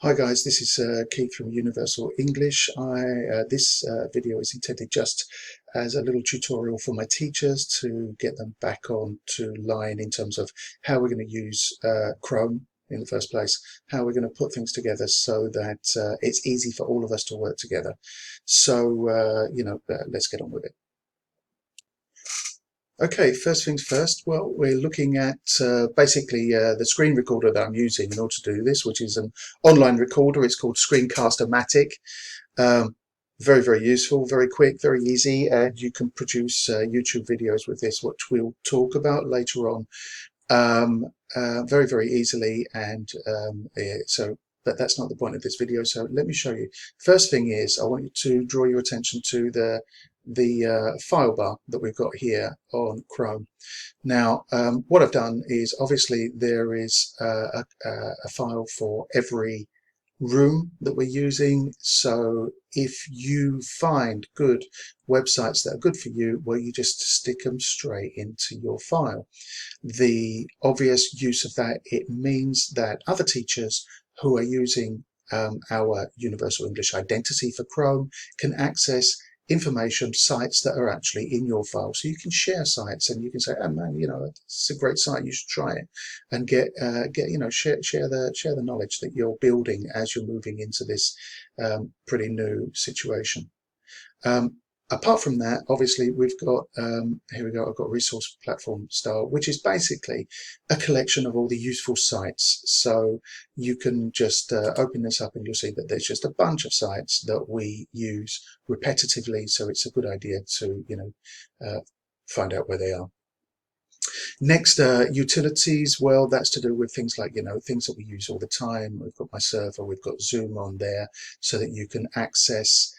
Hi guys, this is Keith from Universal English. This video is intended just as a little tutorial for my teachers to get them back on to line in terms of how we're going to use Chrome in the first place, how we're going to put things together so that it's easy for all of us to work together. So, let's get on with it. Okay, first things first. Well, we're looking at basically the screen recorder that I'm using in order to do this, which is an online recorder. It's called Screencast-O-Matic. Very, very useful, very quick, very easy, and you can produce YouTube videos with this, which we'll talk about later on, very, very easily. But that's not the point of this video. So let me show you. First thing is, I want you to draw your attention to the file bar that we've got here on Chrome. Now, what I've done is obviously there is a file for every room that we're using. So if you find good websites that are good for you, well, you just stick them straight into your file. The obvious use of that, it means that other teachers who are using our Universal English identity for Chrome can access information, sites that are actually in your file. So you can share sites and you can say, oh man, it's a great site, you should try it, and share the knowledge that you're building as you're moving into this pretty new situation. Apart from that, obviously we've got, here we go, I've got resource platform style, which is basically a collection of all the useful sites. So you can just open this up and you'll see that there's just a bunch of sites that we use repetitively. So it's a good idea to, find out where they are. Next, utilities. Well, that's to do with things like, things that we use all the time. We've got my server, we've got Zoom on there so that you can access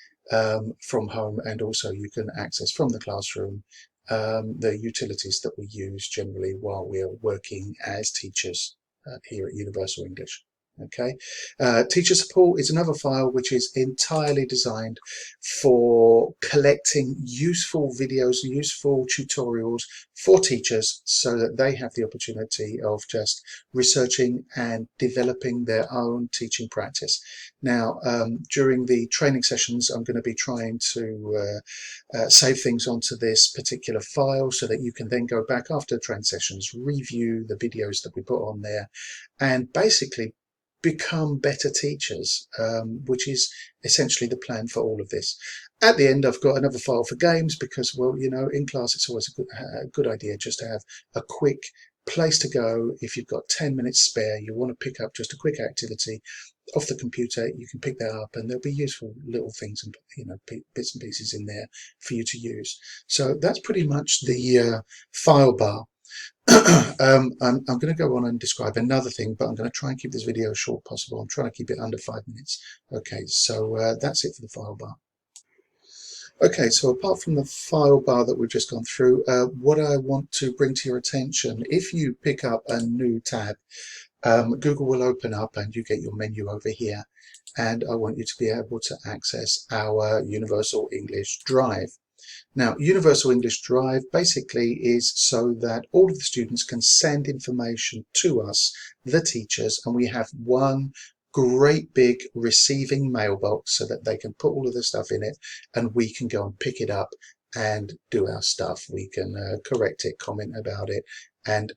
from home, and also you can access from the classroom the utilities that we use generally while we are working as teachers here at Universal English. Okay, teacher support is another file which is entirely designed for collecting useful videos, useful tutorials for teachers so that they have the opportunity of just researching and developing their own teaching practice. Now, during the training sessions, I'm going to be trying to save things onto this particular file so that you can then go back after training sessions, review the videos that we put on there, and basically become better teachers, which is essentially the plan for all of this. At the end, I've got another file for games because, well, in class it's always a good idea just to have a quick place to go. If you've got 10 minutes spare, you want to pick up just a quick activity off the computer, you can pick that up and there'll be useful little things and bits and pieces in there for you to use. So that's pretty much the file bar. I'm going to go on and describe another thing, but I'm going to try and keep this video as short as possible. I'm trying to keep it under 5 minutes. Okay, so that's it for the file bar. Okay, so apart from the file bar that we've just gone through, what I want to bring to your attention, if you pick up a new tab, Google will open up and you get your menu over here. And I want you to be able to access our Universal English Drive. Now, Universal English Drive basically is so that all of the students can send information to us, the teachers, and we have one great big receiving mailbox so that they can put all of the stuff in it and we can go and pick it up and do our stuff. We can correct it, comment about it. And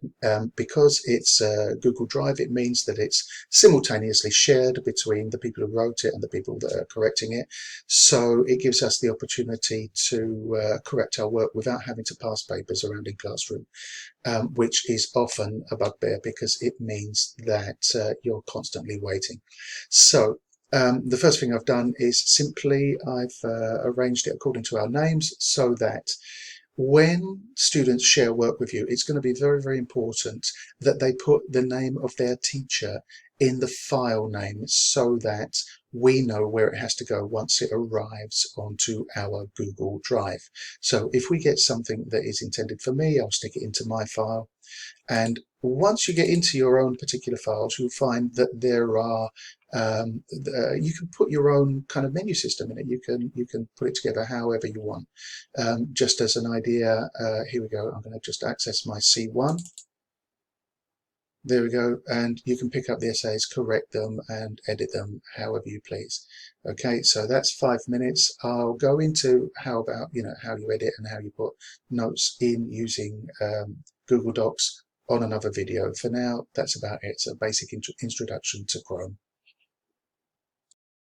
because it's Google Drive, it means that it's simultaneously shared between the people who wrote it and the people that are correcting it. So it gives us the opportunity to correct our work without having to pass papers around in classroom, which is often a bugbear because it means that you're constantly waiting. So the first thing I've done is simply I've arranged it according to our names so that when students share work with you, it's going to be very, very important that they put the name of their teacher in the file name so that we know where it has to go once it arrives onto our Google Drive. So if we get something that is intended for me, I'll stick it into my file. And once you get into your own particular files, you'll find that there are you can put your own kind of menu system in it. You can put it together however you want. Just as an idea, here we go. I'm going to just access my C1. There we go, and you can pick up the essays, correct them, and edit them however you please. Okay, so that's 5 minutes. I'll go into how about, how you edit and how you put notes in using Google Docs on another video. For now, that's about it. It's a basic introduction to Chrome.